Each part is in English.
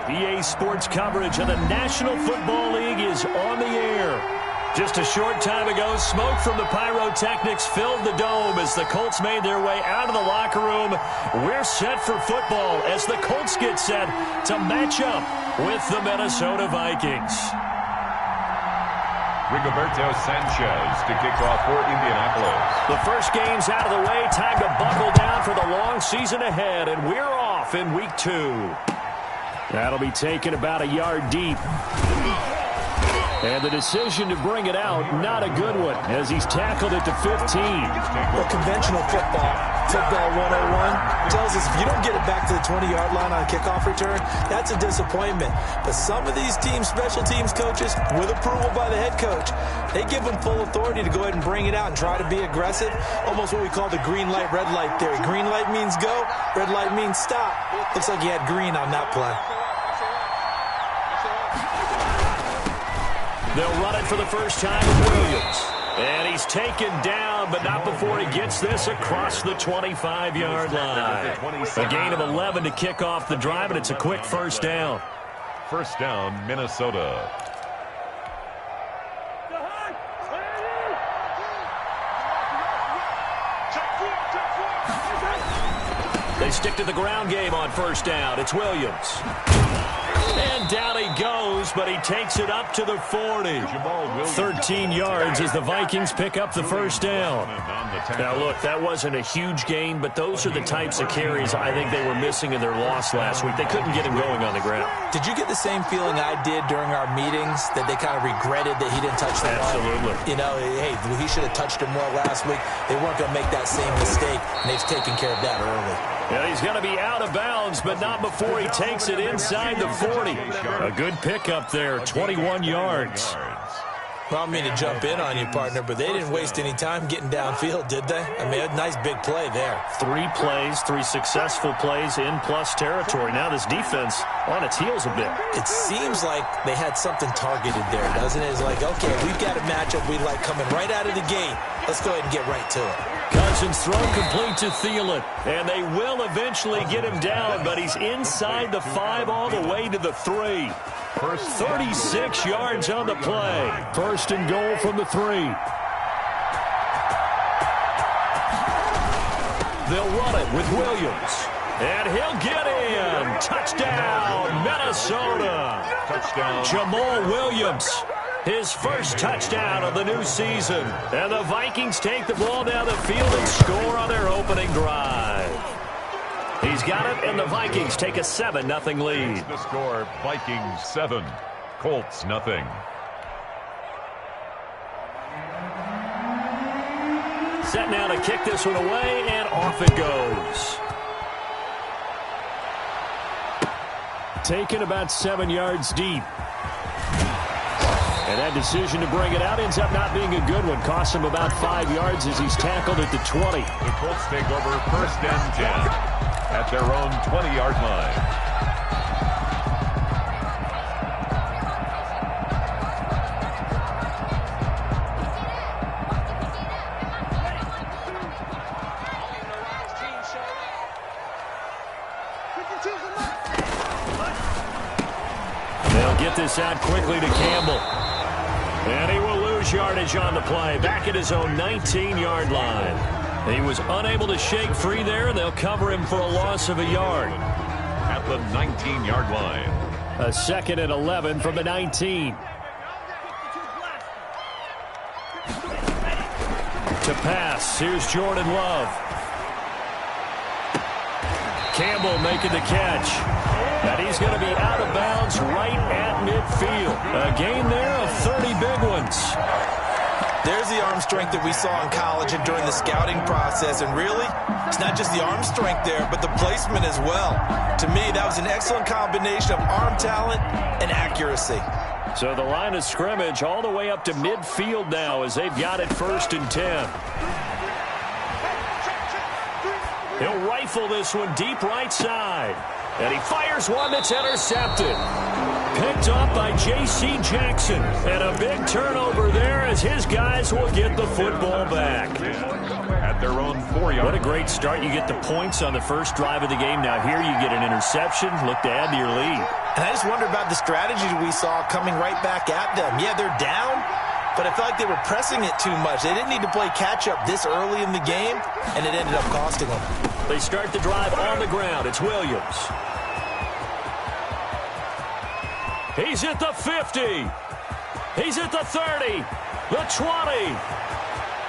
EA Sports coverage of the National Football League is on the air. Just a short time ago, smoke from the pyrotechnics filled the dome as the Colts made their way out of the locker room. We're set for football as the Colts get set to match up with the Minnesota Vikings. Rigoberto Sanchez to kick off for Indianapolis. The first game's out of the way. Time to buckle down for the long season ahead, and we're off in week 2. That'll be taken about a yard deep. And the decision to bring it out, not a good one, as he's tackled it to 15. Well, conventional football 101, tells us if you don't get it back to the 20-yard line on a kickoff return, that's a disappointment. But some of these teams, special teams coaches, with approval by the head coach, they give them full authority to go ahead and bring it out and try to be aggressive, almost what we call the green light, red light theory. Green light means go, red light means stop. Looks like he had green on that play. They'll run it for the first time with Williams. And he's taken down, but not before he gets this across the 25-yard line. A gain of 11 to kick off the drive, and it's a quick first down. First down, Minnesota. They stick to the ground game on first down. It's Williams. And down he goes, but he takes it up to the 40. 13 yards as the Vikings pick up the first down. Now, look, that wasn't a huge gain, but those are the types of carries I think they were missing in their loss last week. They couldn't get him going on the ground. Did you get the same feeling I did during our meetings, that they kind of regretted that he didn't touch the ball? Absolutely. You know, hey, he should have touched it more last week. They weren't going to make that same mistake, and they've taken care of that early. And he's going to be out of bounds, but not before he takes it inside the 40. A good pickup there, 21 yards. Well, I don't mean to jump in on you, partner, but they didn't waste any time getting downfield, did they? I mean, a nice big play there. 3 plays, 3 successful plays in plus territory. Now this defense on its heels a bit. It seems like they had something targeted there, doesn't it? It's like, okay, we've got a matchup we like coming right out of the gate. Let's go ahead and get right to it. Cousins thrown complete to Thielen, and they will eventually get him down, but he's inside the 5 all the way to the 3. 36 yards on the play. First and goal from the 3. They'll run it with Williams, and he'll get in. Touchdown, Minnesota. Touchdown. Jamal Williams. His first touchdown of the new season. And the Vikings take the ball down the field and score on their opening drive. He's got it, and the Vikings take a 7-0 lead. The score, Vikings 7, Colts 0. Set now to kick this one away, and off it goes. Taken about 7 yards deep. And that decision to bring it out ends up not being a good one. Costs him about 5 yards as he's tackled at the 20. The Colts take over first and 10 at their own 20-yard line. They'll get this out quickly to Campbell. And he will lose yardage on the play, back at his own 19-yard line. He was unable to shake free there, and they'll cover him for a loss of a yard. At the 19-yard line. A 2nd and 11 from the 19. To pass, here's Jordan Love. Campbell making the catch. And he's going to be out of bounds right at midfield. A gain there of 30 big ones. There's the arm strength that we saw in college and during the scouting process. And really, it's not just the arm strength there, but the placement as well. To me, that was an excellent combination of arm talent and accuracy. So the line of scrimmage all the way up to midfield now as they've got it 1st and 10. He'll rifle this one deep right side. And he fires one that's intercepted. Picked off by J.C. Jackson. And a big turnover there as his guys will get the football back. At their own 4-yard. What a great start. You get the points on the first drive of the game. Now here you get an interception. Look to add to your lead. And I just wonder about the strategy we saw coming right back at them. Yeah, they're down, but I felt like they were pressing it too much. They didn't need to play catch-up this early in the game, and it ended up costing them. They start the drive on the ground. It's Williams. He's at the 50. He's at the 30. The 20.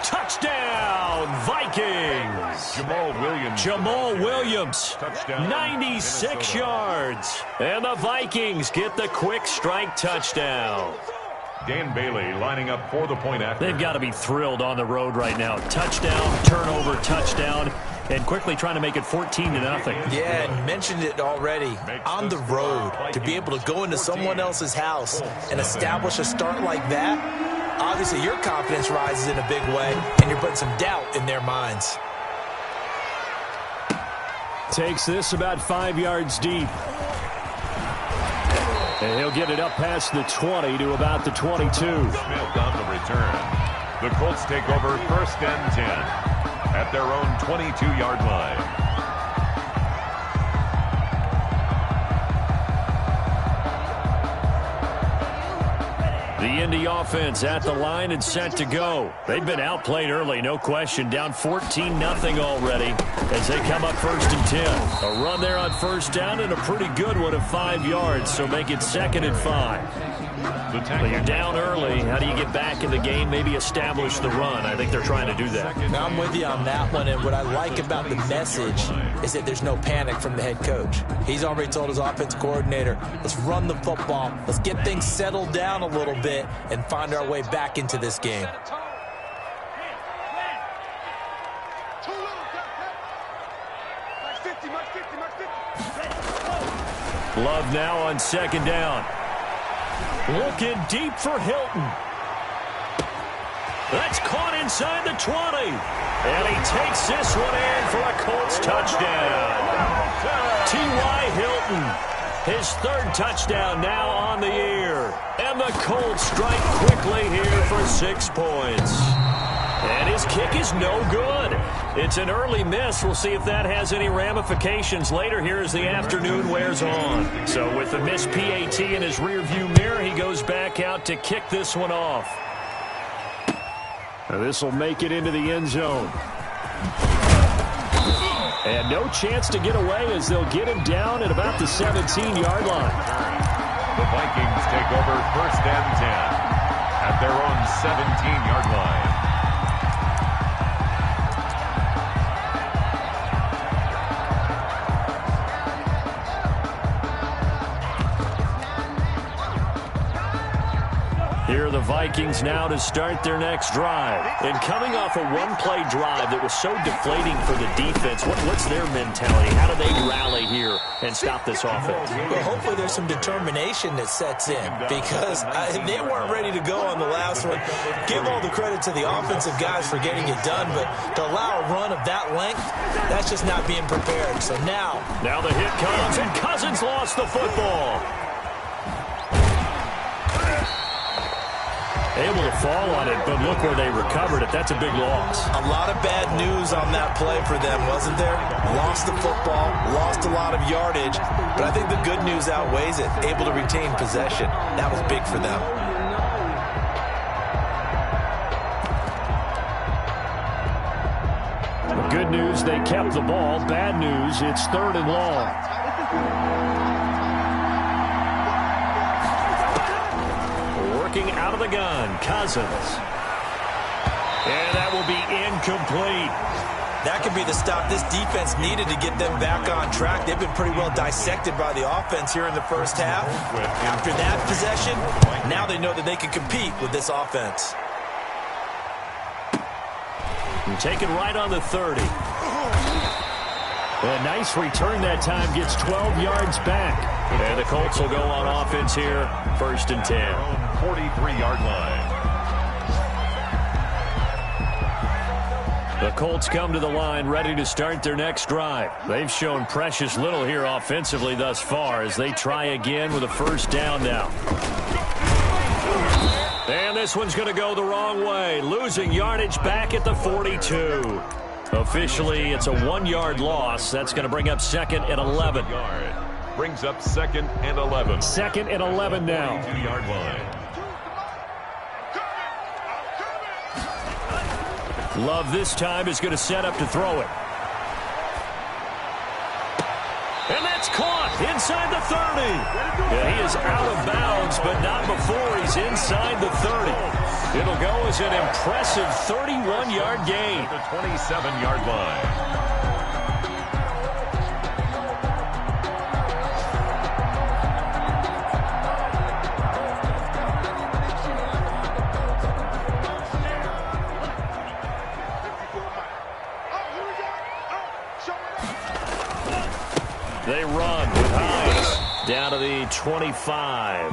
Touchdown, Vikings. Jamal Williams. Touchdown, 96 Minnesota. Yards. And the Vikings get the quick strike touchdown. Dan Bailey lining up for the point after. They've got to be thrilled on the road right now. Touchdown, turnover, touchdown, and quickly trying to make it 14-0. Yeah, and mentioned it already. On the road, to be able to go into someone else's house and establish a start like that, obviously your confidence rises in a big way, and you're putting some doubt in their minds. Takes this about 5 yards deep. And he'll get it up past the 20 to about the 22. Smith on the return. The Colts take over 1st and 10 at their own 22-yard line. The Indy offense at the line and set to go. They've been outplayed early, no question. Down 14-0 already as they come up 1st and 10. A run there on 1st down and a pretty good one of 5 yards, so make it 2nd and 5. But you're down early. How do you get back in the game, maybe establish the run? I think they're trying to do that. Now, I'm with you on that one, and what I like about the message is that there's no panic from the head coach. He's already told his offense coordinator, let's run the football, let's get things settled down a little bit and find our way back into this game. Love now on 2nd down. Looking deep for Hilton. That's caught inside the 20. And he takes this one in for a Colts touchdown. T.Y. Hilton, his 3rd touchdown now on the year. And the Colts strike quickly here for 6 points. And his kick is no good. It's an early miss. We'll see if that has any ramifications later here as the afternoon wears on. So with the missed PAT in his rearview mirror, he goes back out to kick this one off. This will make it into the end zone. And no chance to get away as they'll get him down at about the 17-yard line. The Vikings take over 1st and 10 at their own 17-yard line. Here are the Vikings now to start their next drive. And coming off a one-play drive that was so deflating for the defense, what's their mentality? How do they rally here and stop this offense? Well, hopefully there's some determination that sets in because they weren't ready to go on the last one. Give all the credit to the offensive guys for getting it done, but to allow a run of that length, that's just not being prepared. So now the hit comes, and Cousins lost the football. Able to fall on it, but look where they recovered it. That's a big loss. A lot of bad news on that play for them, wasn't there? Lost the football, lost a lot of yardage, but I think the good news outweighs it. Able to retain possession. That was big for them. Good news, they kept the ball. Bad news, it's 3rd and long. Out of the gun, Cousins. And that will be incomplete. That could be the stop this defense needed to get them back on track. They've been pretty well dissected by the offense here in the first half. After that possession, now they know that they can compete with this offense. And taken right on the 30. A nice return that time, gets 12 yards back. And the Colts will go on offense here, 1st and 10. 43-yard line. The Colts come to the line ready to start their next drive. They've shown precious little here offensively thus far as they try again with a first down now. And this one's going to go the wrong way, losing yardage back at the 42. Officially, it's a 1-yard loss. That's going to bring up 2nd and 11. Brings up 2nd and 11. 2nd and 11 now. 2-yard line. Love this time is going to set up to throw it. And that's caught inside the 30. Yeah, he is out of bounds, but not before he's inside the 30. It'll go as an impressive 31-yard gain. The 27-yard line. They run with Hines down to the 25.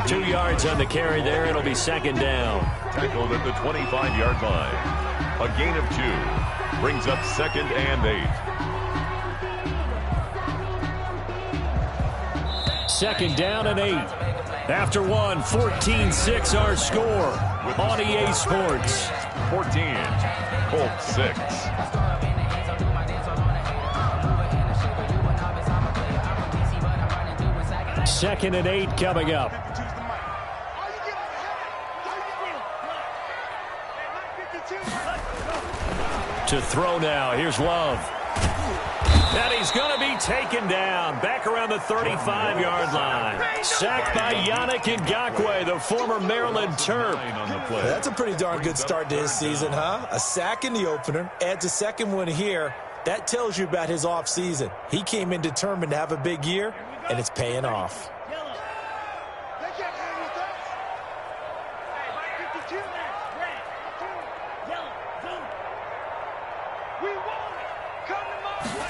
2 yards on the carry there. It'll be 2nd down. Tackled at the 25-yard line. A gain of 2. Brings up 2nd and 8. 2nd down and 8. After one, 14-6 our score on EA Sports. 14. Colts 6. 2nd and 8 coming up. To throw now. Here's Love. And he's going to be taken down. Back around the 35-yard line. Sacked by Yannick Ngakoue, the former Maryland Terp. That's a pretty darn good start to his season, huh? A sack in the opener. Adds a second one here. That tells you about his offseason. He came in determined to have a big year, and it's paying off.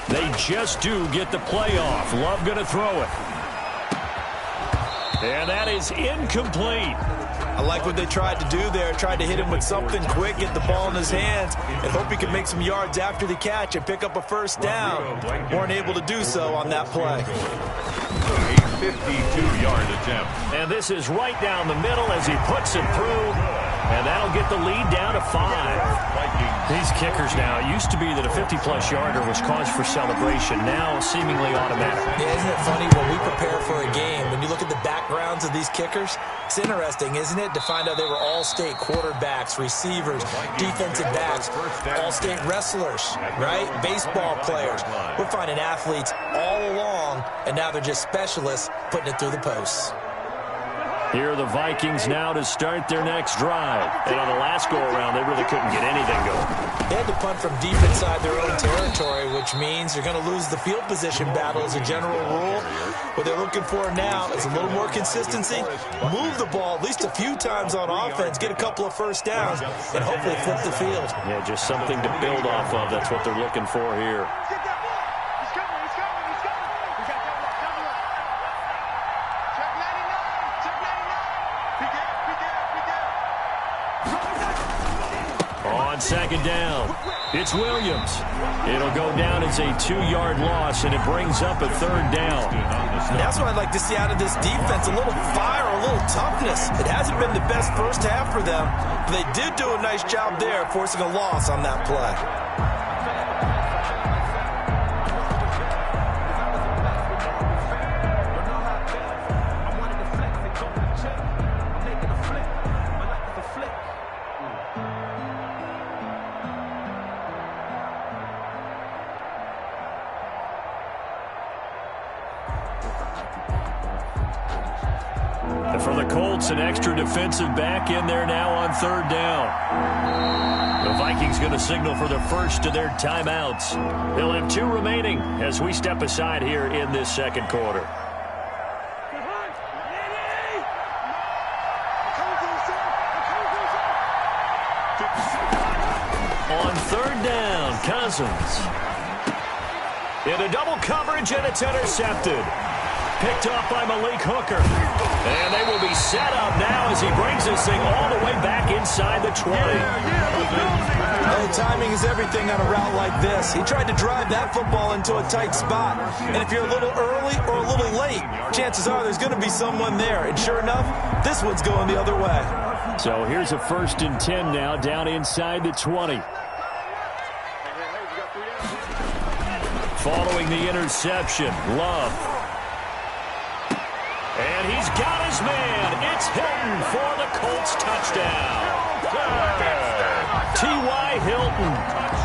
They just do get the playoff. Love going to throw it. And that is incomplete. I like what they tried to do there. Tried to hit him with something quick, get the ball in his hands, and hope he can make some yards after the catch and pick up a first down. Weren't able to do so on that play. A 52-yard attempt. And this is right down the middle as he puts it through. And that'll get the lead down to 5. These kickers now, it used to be that a 50-plus yarder was cause for celebration. Now seemingly automatic. Yeah, isn't it funny when we prepare for a game, when you look at the backgrounds of these kickers, it's interesting, isn't it, to find out they were all-state quarterbacks, receivers, defensive backs, all-state wrestlers, right? Baseball players. We're finding athletes all along, and now they're just specialists putting it through the posts. Here are the Vikings now to start their next drive. And on the last go-around, they really couldn't get anything going. They had to punt from deep inside their own territory, which means they're going to lose the field position battle as a general rule. What they're looking for now is a little more consistency, move the ball at least a few times on offense, get a couple of first downs, and hopefully flip the field. Yeah, just something to build off of. That's what they're looking for here. On 2nd down, it's Williams. It'll go down as a 2-yard loss, and it brings up a 3rd down. That's what I'd like to see out of this defense, a little fire, a little toughness. It hasn't been the best first half for them, but they did do a nice job there, forcing a loss on that play. For the Colts, an extra defensive back in there now on 3rd down. The Vikings going to signal for the first of their timeouts. They'll have 2 remaining as we step aside here in this 2nd quarter. On 3rd down, Cousins. Into double coverage, and it's intercepted. picked off by Malik Hooker. And they will be set up now as he brings this thing all the way back inside the 20. Oh, timing is everything on a route like this. He tried to drive that football into a tight spot. And if you're a little early or a little late, chances are there's going to be someone there. And sure enough, this one's going the other way. So here's a 1st and 10 now down inside the 20. Following the interception, Love. And he's got his man. It's Hilton for the Colts touchdown. T.Y. Hilton.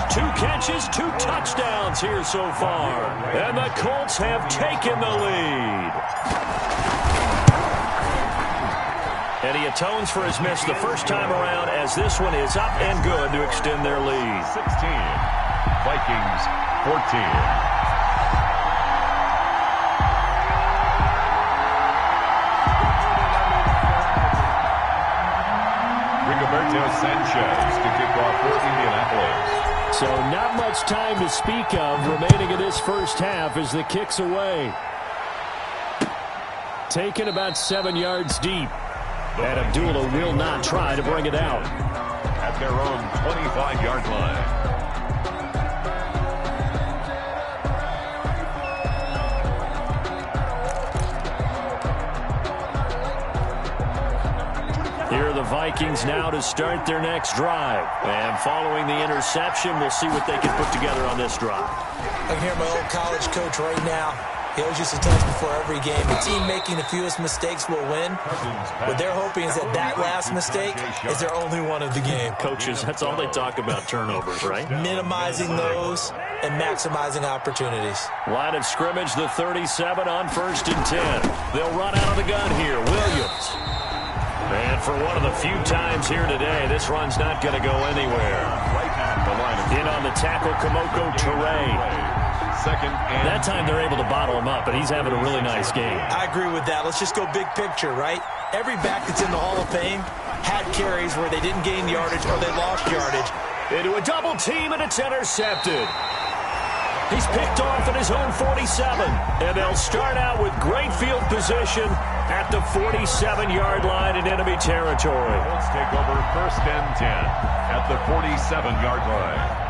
2 catches, 2 touchdowns here so far. And the Colts have taken the lead. And he atones for his miss the first time around as this one is up and good to extend their lead. 16. Vikings 14. Sanchez to kick off for Indianapolis. So not much time to speak of remaining in this first half as the kick's away. Taken about 7 yards deep. And Abdullah will not try to bring it out. At their own 25-yard line. Here are the Vikings now to start their next drive. And following the interception, we'll see what they can put together on this drive. I can hear my old college coach right now. He always used to tell us before every game, the team making the fewest mistakes will win. What they're hoping is that last mistake is their only one of the game. Coaches, that's all they talk about, turnovers, right? Minimizing those and maximizing opportunities. Line of scrimmage, the 37 on 1st and 10. They'll run out of the gun here. Williams. And for one of the few times here today, this run's not going to go anywhere. In on the tackle, Kamoko Toure. That time they're able to bottle him up, and he's having a really nice game. I agree with that. Let's just go big picture, right? Every back that's in the Hall of Fame had carries where they didn't gain yardage or they lost yardage. Into a double team, and it's intercepted. He's picked off at his own 47, and they'll start out with great field position at the 47-yard line in enemy territory. Let's take over 1st and 10 at the 47-yard line.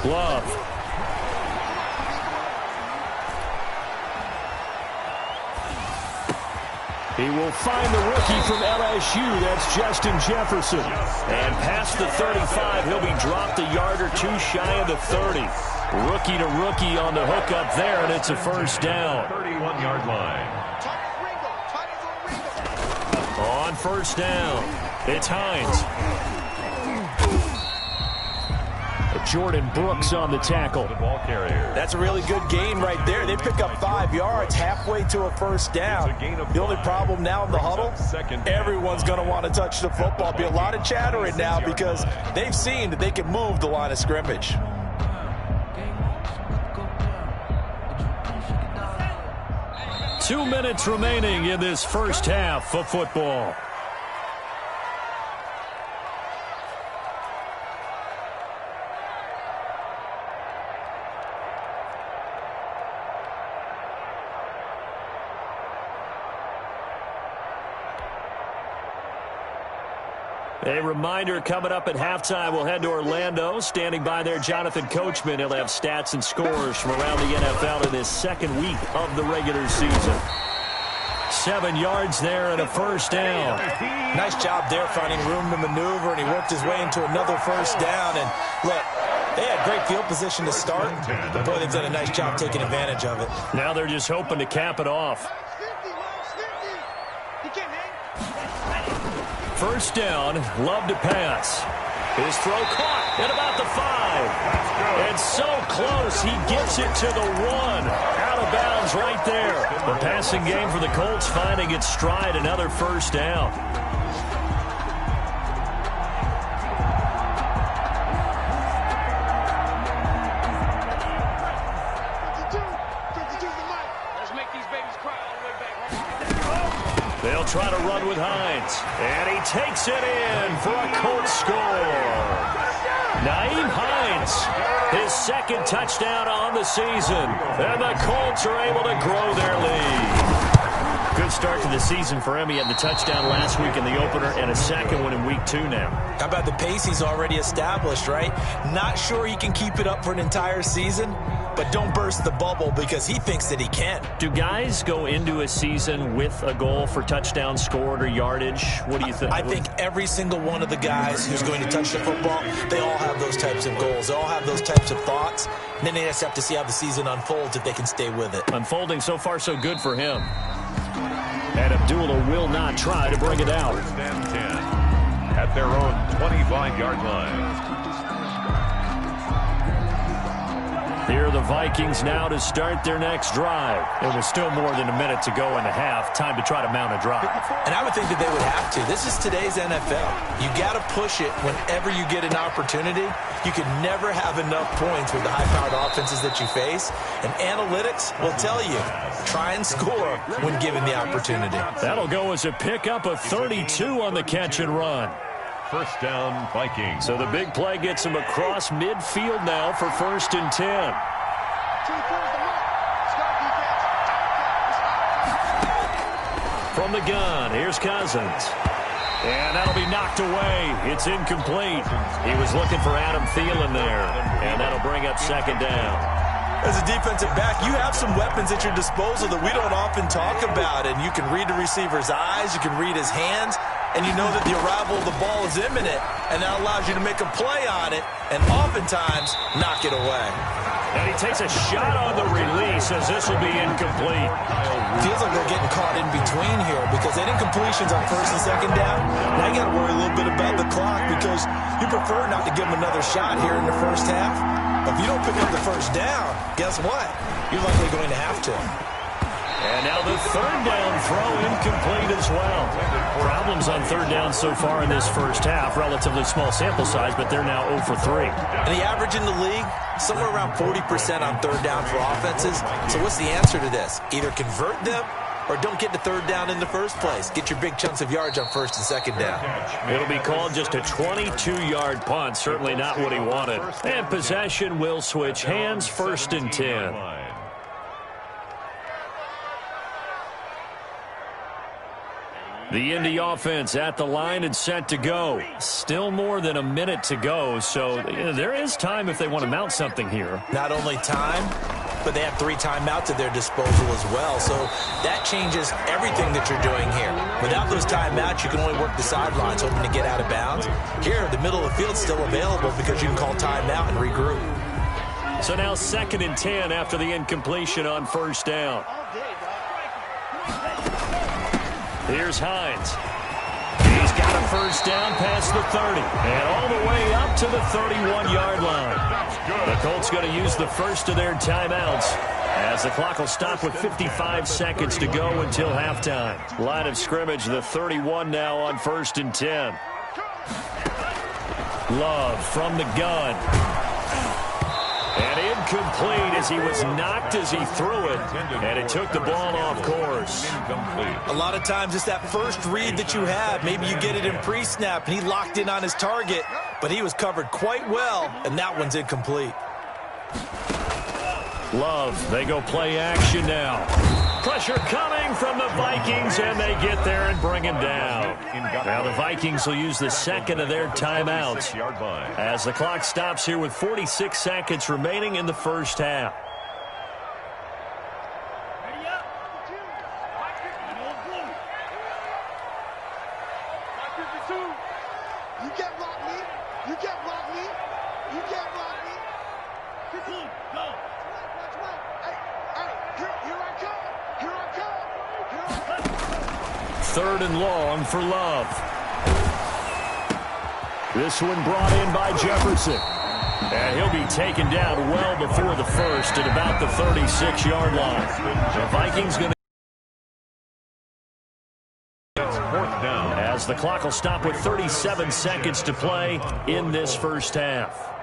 Love. He will find the rookie from LSU. That's Justin Jefferson. And past the 35, he'll be dropped a yard or 2 shy of the 30. Rookie to rookie on the hook up there, and it's a 1st down. 31-yard line. On 1st down, it's Hines. Jordan Brooks on the tackle. The ball carrier. That's a really good gain right there. They pick up 5 yards halfway to a 1st down. The only problem now in the huddle, everyone's going to want to touch the football. Be a lot of chattering now because they've seen that they can move the line of scrimmage. Two minutes remaining in this first half of football. A reminder, coming up at halftime, we'll head to Orlando. Standing by there, Jonathan Coachman. He'll have stats and scores from around the NFL in this 2nd week of the regular season. 7 yards there and a 1st down. Nice job there finding room to maneuver, and he worked his way into another 1st down. And look, they had great field position to start, but boy, they've done a nice job taking advantage of it. Now they're just hoping to cap it off. 1st down, Love to pass. His throw caught at about the 5. And so close, he gets it to the 1. Out of bounds right there. The passing game for the Colts finding its stride, another 1st down. They'll try to run with Hines. And he takes it in for a Colts score. Nyheim Hines, his second touchdown on the season. And the Colts are able to grow their lead. Good start to the season for him. He had the touchdown last week in the opener and a second one in week 2 now. How about the pace he's already established, right? Not sure he can keep it up for an entire season, but don't burst the bubble because he thinks that he can. Do guys go into a season with a goal for touchdowns scored or yardage? What do you think? I think every single one of the guys who's going to touch the football, they all have those types of goals. They all have those types of thoughts. And then they just have to see how the season unfolds if they can stay with it. Unfolding so far so good for him. And Abdullah will not try to bring it out. First and 10 at their own 25-yard line. Here are the Vikings now to start their next drive. It was still more than a minute to go in the half. Time to try to mount a drive. And I would think that they would have to. This is today's NFL. You got to push it whenever you get an opportunity. You can never have enough points with the high-powered offenses that you face. And analytics will tell you, try and score when given the opportunity. That'll go as a pickup of 32 on the catch and run. First down, Vikings. So the big play gets him across midfield now for 1st and 10. From the gun, here's Cousins. And that'll be knocked away. It's incomplete. He was looking for Adam Thielen there. And that'll bring up 2nd down. As a defensive back, you have some weapons at your disposal that we don't often talk about. And you can read the receiver's eyes. You can read his hands. And you know that the arrival of the ball is imminent. And that allows you to make a play on it. And oftentimes, knock it away. And he takes a shot on the release as this will be incomplete. Feels like they're getting caught in between here because they had incompletions on 1st and 2nd down. Now you got to worry a little bit about the clock because you prefer not to give them another shot here in the first half. But if you don't pick up the 1st down, guess what? You're likely going to have to. And now the 3rd down throw incomplete as well. Problems on 3rd down so far in this first half. Relatively small sample size, but they're now 0 for 3. And the average in the league, somewhere around 40% on 3rd down for offenses. So what's the answer to this? Either convert them or don't get the 3rd down in the first place. Get your big chunks of yards on 1st and 2nd down. It'll be called just a 22-yard punt. Certainly not what he wanted. And possession will switch hands. 1st and 10. The Indy offense at the line and set to go. Still more than a minute to go, so there is time if they want to mount something here. Not only time, but they have 3 timeouts at their disposal as well, so that changes everything that you're doing here. Without those timeouts, you can only work the sidelines hoping to get out of bounds. Here, the middle of the field's still available because you can call timeout and regroup. So now 2nd and 10 after the incompletion on 1st down. Here's Hines. He's got a 1st down past the 30. And all the way up to the 31-yard line. The Colts going to use the first of their timeouts as the clock will stop with 55 seconds to go until halftime. Line of scrimmage, the 31 now on 1st and 10. Love from the gun. And incomplete as he was knocked as he threw it. And it took the ball off course. A lot of times it's that first read that you have. Maybe you get it in pre-snap, and he locked in on his target. But he was covered quite well, and that one's incomplete. Love, they go play action now. Pressure coming from the Vikings, and they get there and bring him down. Now the Vikings will use the 2nd of their timeouts as the clock stops here with 46 seconds remaining in the first half. Third and long for Love. This one brought in by Jefferson. And he'll be taken down well before the first at about the 36-yard line. The Vikings going to... Fourth down. As the clock will stop with 37 seconds to play in this first half.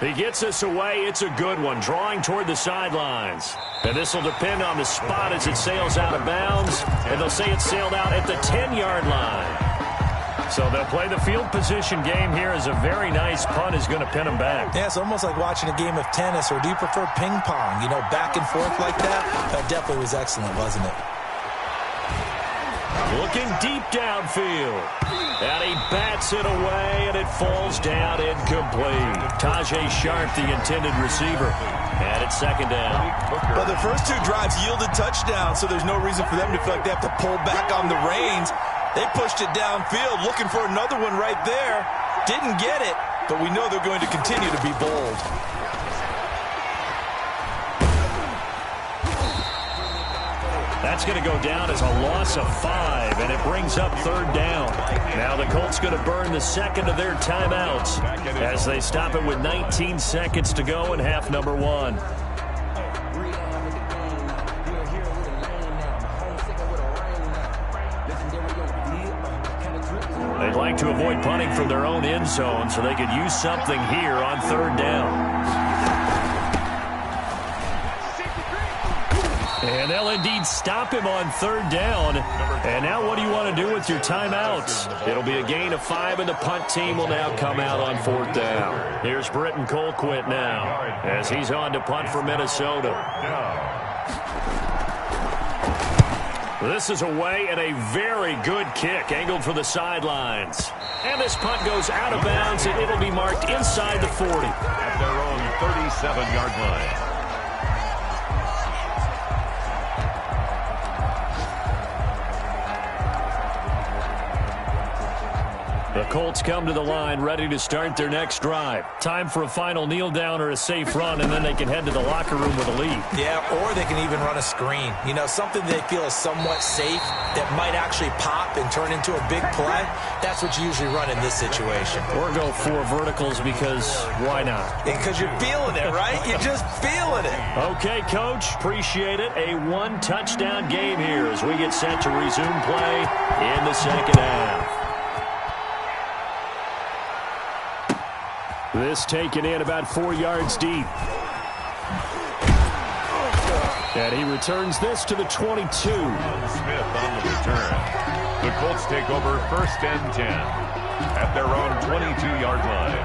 He gets us away. It's a good one, drawing toward the sidelines. And this will depend on the spot as it sails out of bounds. And they'll say it sailed out at the 10-yard line. So they'll play the field position game here as a very nice punt is going to pin them back. Yeah, it's almost like watching a game of tennis, or do you prefer ping pong? You know, back and forth like that? That definitely was excellent, wasn't it? Looking deep downfield. And he bats it away, and it falls down incomplete. Tajay Sharp, the intended receiver. And it's second down. But the first two drives yielded touchdowns, so there's no reason for them to feel like they have to pull back on the reins. They pushed it downfield, looking for another one right there. Didn't get it, but we know they're going to continue to be bold. That's going to go down as a loss of 5, and it brings up third down. Now the Colts going to burn the second of their timeouts as they stop it with 19 seconds to go in half number 1. They'd like to avoid punting from their own end zone so they could use something here on third down. And they'll indeed stop him on third down. And now what do you want to do with your timeouts? It'll be a gain of 5, and the punt team will now come out on fourth down. Here's Britton Colquitt now as he's on to punt for Minnesota. This is away, and a very good kick angled for the sidelines. And this punt goes out of bounds, and it'll be marked inside the 40. At their own 37-yard line. The Colts come to the line ready to start their next drive. Time for a final kneel down or a safe run, and then they can head to the locker room with a lead. Yeah, or they can even run a screen. You know, something they feel is somewhat safe that might actually pop and turn into a big play. That's what you usually run in this situation. Or go 4 verticals because why not? Because you're feeling it, right? You're just feeling it. Okay, Coach. Appreciate it. A 1-touchdown game here as we get set to resume play in the second half. This taken in about 4 yards deep. And he returns this to the 22. Smith on the return. The Colts take over first and 10 at their own 22-yard line.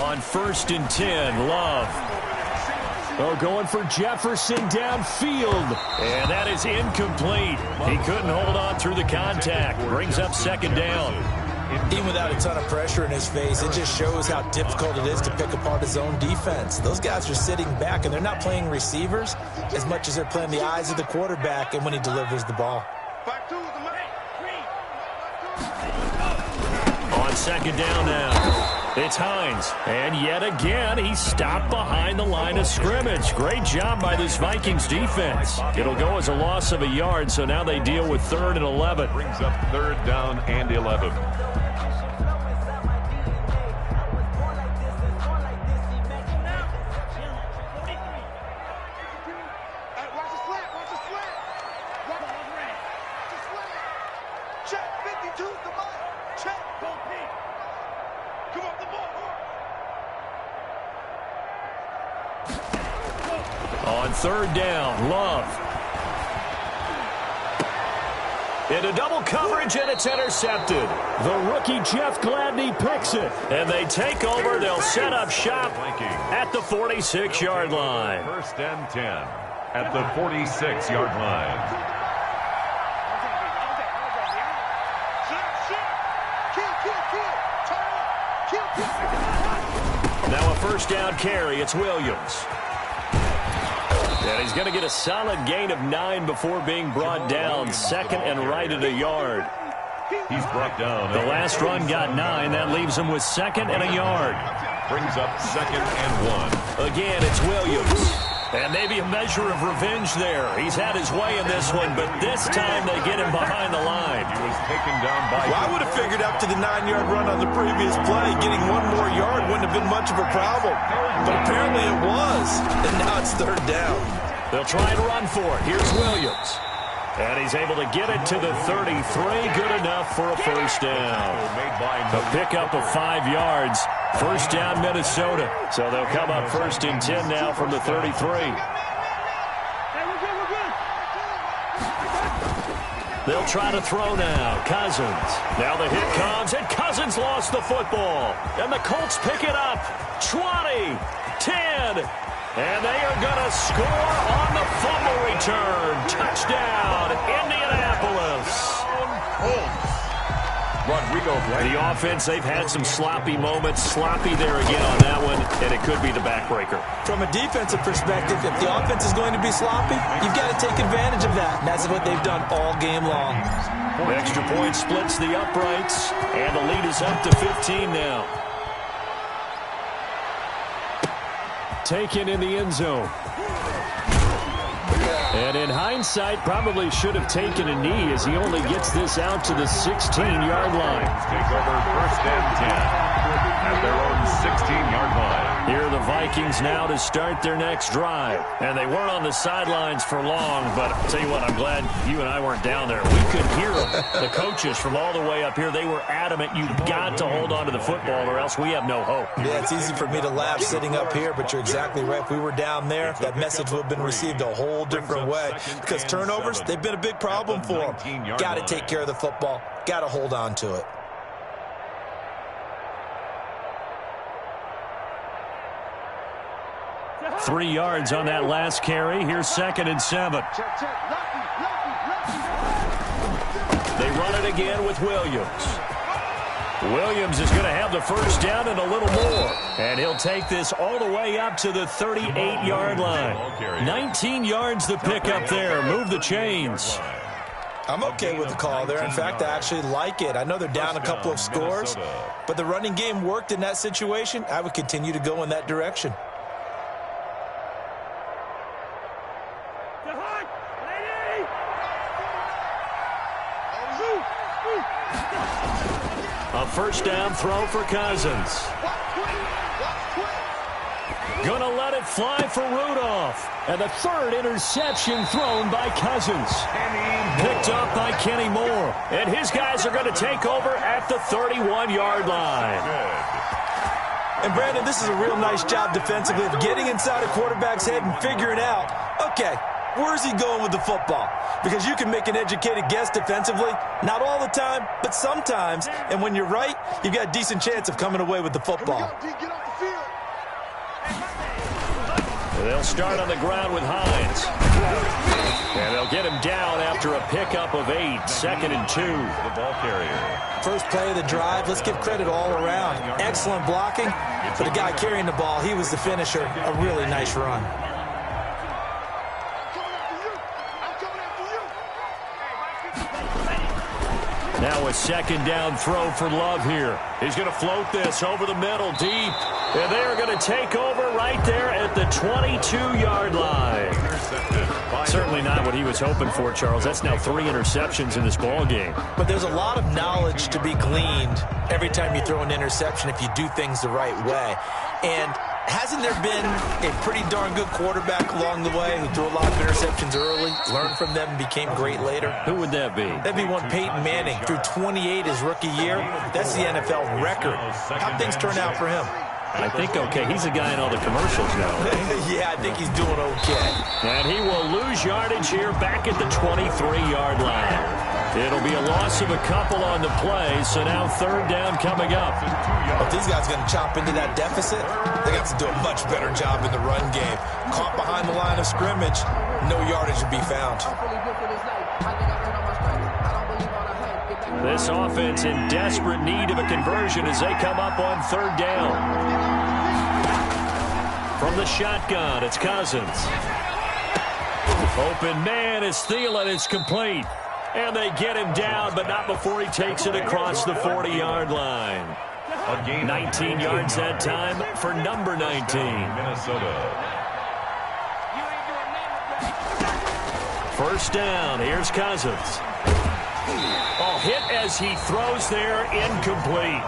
On first and 10, Love. Oh, going for Jefferson downfield. And that is incomplete. He couldn't hold on through the contact. Brings up second down. Even without a ton of pressure in his face, it just shows how difficult it is to pick apart his own defense. Those guys are sitting back, and they're not playing receivers as much as they're playing the eyes of the quarterback and when he delivers the ball. On second down now. It's Hines, and yet again, he's stopped behind the line of scrimmage. Great job by this Vikings defense. It'll go as a loss of a yard, so now they deal with 3rd and 11. Brings up 3rd down and 11. On third down, Love. Into double coverage, and it's intercepted. The rookie Jeff Gladney picks it. And they take over. They'll set up shop at the 46-yard line. First and 10 at the 46-yard line. Now a first down carry. It's Williams. And he's going to get a solid gain of 9 before being brought down. 2nd and right at a yard. He's brought down. The last run got 9. That leaves him with 2nd and a yard. Brings up 2nd and 1. Again, it's Williams. And maybe a measure of revenge there. He's had his way in this one, but this time they get him behind the line. He was taken down by... Well, I would have figured up to the 9-yard run on the previous play. Getting 1 more yard wouldn't have been much of a problem. But apparently it was. And now it's 3rd down. They'll try and run for it. Here's Williams. And he's able to get it to the 33. Good enough for a first down. A pickup of 5 yards. First down, Minnesota. So they'll come up first and 10 now from the 33. They'll try to throw now. Cousins. Now the hit comes, and Cousins lost the football. And the Colts pick it up. 20, 10. And they are going to score on the fumble return. Touchdown, Indianapolis. The offense, they've had some sloppy moments. Sloppy there again on that one, and it could be the backbreaker. From a defensive perspective, if the offense is going to be sloppy, you've got to take advantage of that. And that's what they've done all game long. Extra point splits the uprights, and the lead is up to 15 now. Taken in the end zone. And in hindsight, probably should have taken a knee as he only gets this out to the 16-yard line. Take over first and 10 at their own 16-yard line. Here are the Vikings now to start their next drive. And they weren't on the sidelines for long, but I'll tell you what, I'm glad you and I weren't down there. We could hear them. The coaches from all the way up here, they were adamant, you've got to hold on to the football or else we have no hope. Yeah, it's easy for me to laugh sitting up here, but you're exactly right. If we were down there, that message would have been received a whole different way. Because turnovers, they've been a big problem for them. Got to take care of the football. Got to hold on to it. Three yards on that last carry. Here's 2nd and 7. They run it again with Williams. Williams is going to have the first down and a little more. And he'll take this all the way up to the 38-yard line. 19 yards the pickup there. Move the chains. I'm okay with the call there. In fact, I actually like it. I know they're down a couple of scores, but the running game worked in that situation. I would continue to go in that direction. A first down throw for Cousins. Gonna let it fly for Rudolph. And the third interception thrown by Cousins. Picked up by Kenny Moore. And his guys are going to take over at the 31-yard line. And Brandon, this is a real nice job defensively of getting inside a quarterback's head and figuring out, okay, where's he going with the football? Because you can make an educated guess defensively. Not all the time, but sometimes. And when you're right, you've got a decent chance of coming away with the football. They'll start on the ground with Hines. And they'll get him down after a pickup of 8. 2nd and 2. The ball carrier. First play of the drive, let's give credit all around. Excellent blocking. For the guy carrying the ball, he was the finisher. A really nice run. Now a second down throw for Love here. He's going to float this over the middle deep. And they are going to take over right there at the 22-yard line. Certainly not what he was hoping for, Charles. That's now 3 interceptions in this ball game. But there's a lot of knowledge to be gleaned every time you throw an interception if you do things the right way. And hasn't there been a pretty darn good quarterback along the way who threw a lot of interceptions early, learned from them, and became great later? Who would that be? That'd be one Peyton Manning. Threw 28 his rookie year. That's the NFL record. How'd things turn out for him? I think okay. He's a guy in all the commercials now. Yeah, I think he's doing okay. And he will lose yardage here back at the 23-yard line. It'll be a loss of a couple on the play, so now 3rd down coming up. If these guys are going to chop into that deficit, they got to do a much better job in the run game. Caught behind the line of scrimmage, no yardage to be found. This offense in desperate need of a conversion as they come up on 3rd down. From the shotgun, it's Cousins. Open man is Thielen. It's complete. And they get him down, but not before he takes it across the 40-yard line. 19 yards that time for number 19. Minnesota. First down. Here's Cousins. Oh, hit as he throws there, incomplete.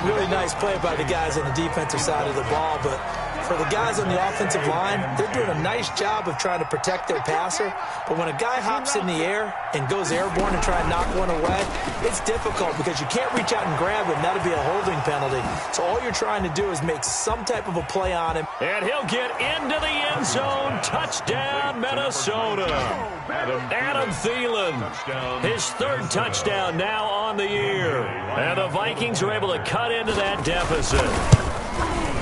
Really nice play by the guys on the defensive side of the ball, but For the guys on the offensive line, they're doing a nice job of trying to protect their passer. But when a guy hops in the air and goes airborne and try and knock one away, it's difficult because you can't reach out and grab him. That'll be a holding penalty. So all you're trying to do is make some type of a play on him. And he'll get into the end zone. Touchdown, Minnesota. Adam Thielen, his third touchdown now on the year. And the Vikings are able to cut into that deficit.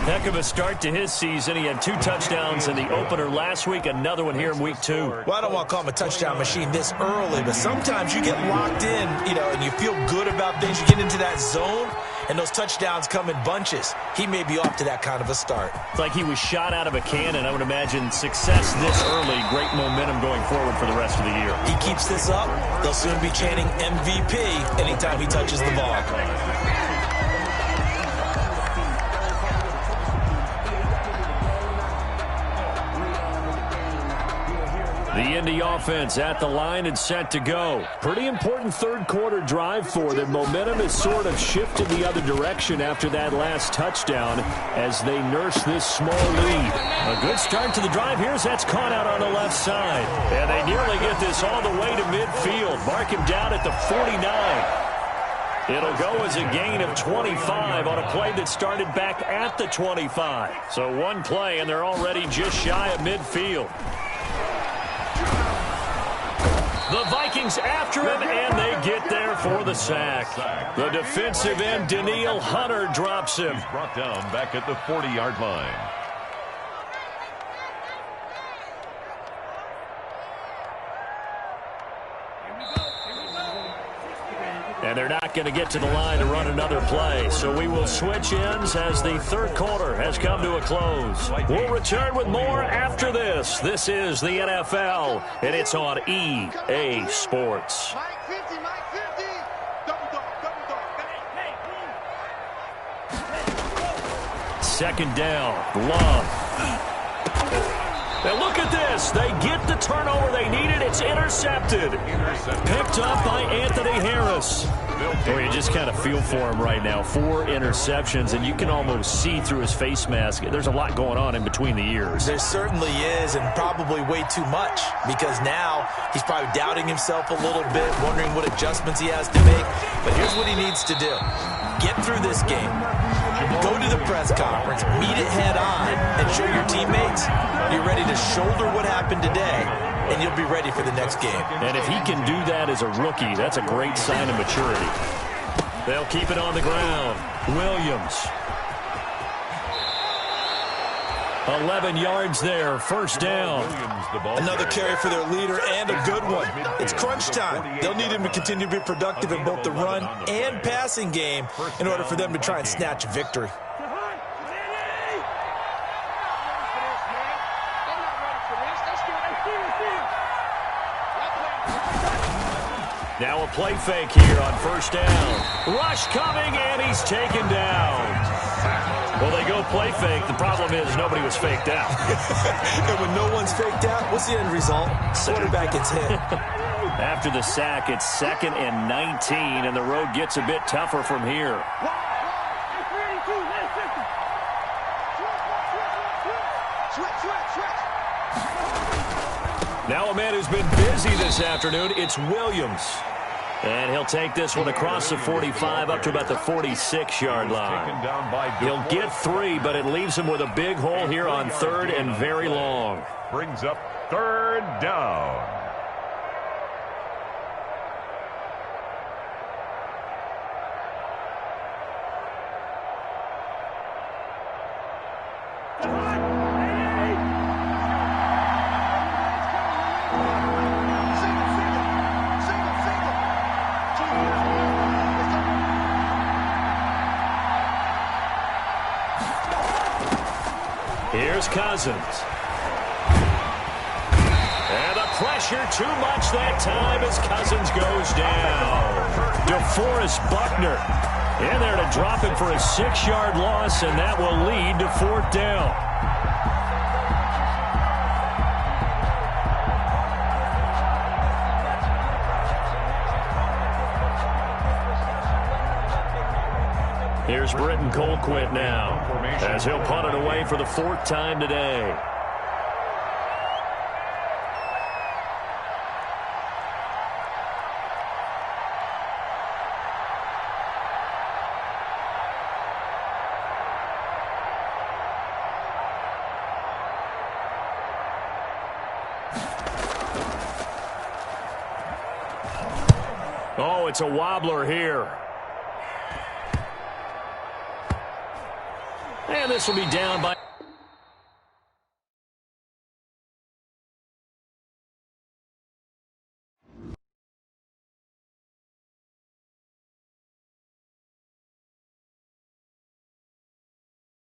Heck of a start to his season. He had 2 touchdowns in the opener last week, another one here in week 2. Well, I don't want to call him a touchdown machine this early, but sometimes you get locked in, and you feel good about things. You get into that zone, and those touchdowns come in bunches. He may be off to that kind of a start. It's like he was shot out of a cannon. I would imagine success this early, great momentum going forward for the rest of the year. He keeps this up, they'll soon be chanting MVP anytime he touches the ball. The Indy offense at the line and set to go. Pretty important third quarter drive for them. Momentum has sort of shifted the other direction after that last touchdown as they nurse this small lead. A good start to the drive here as that's caught out on the left side. And they nearly get this all the way to midfield. Mark him down at the 49. It'll go as a gain of 25 on a play that started back at the 25. So one play and they're already just shy of midfield. The Vikings after him, and they get there for the sack. The defensive end, Danielle Hunter, drops him. He's brought down back at the 40-yard line. And they're not going to get to the line to run another play. So we will switch ends as the third quarter has come to a close. We'll return with more after this. This is the NFL, and it's on EA Sports. Second down, Love. And look at this. They get the turnover they needed. It's intercepted. Picked up by Anthony Harris. Boy, you just kind of feel for him right now. 4 interceptions, and you can almost see through his face mask. There's a lot going on in between the ears. There certainly is, and probably way too much, because now he's probably doubting himself a little bit, wondering what adjustments he has to make. But here's what he needs to do. Get through this game. Go to the press conference, meet it head on, and show your teammates you're ready to shoulder what happened today, and you'll be ready for the next game. And if he can do that as a rookie, that's a great sign of maturity. They'll keep it on the ground. Williams. 11 yards there, first down. Another carry for their leader and a good one. It's crunch time. They'll need him to continue to be productive in both the run and passing game in order for them to try and snatch a victory. Now a play fake here on first down. Rush coming, and he's taken down. Well, they go play fake. The problem is nobody was faked out. And when no one's faked out, what's the end result? Quarterback gets hit. After the sack, it's 2nd and 19, and the road gets a bit tougher from here. Now a man who's been busy this afternoon, it's Williams. And he'll take this one across the 45 up to about the 46-yard line. He'll get 3, but it leaves him with a big hole here on 3rd and very long. Brings up 3rd down. Here's Cousins. And the pressure too much that time as Cousins goes down. DeForest Buckner in there to drop him for a 6-yard loss, and that will lead to 4th down. Here's Britton Colquitt now, as he'll punt it away for the 4th time today. Oh, it's a wobbler here. And this will be down by...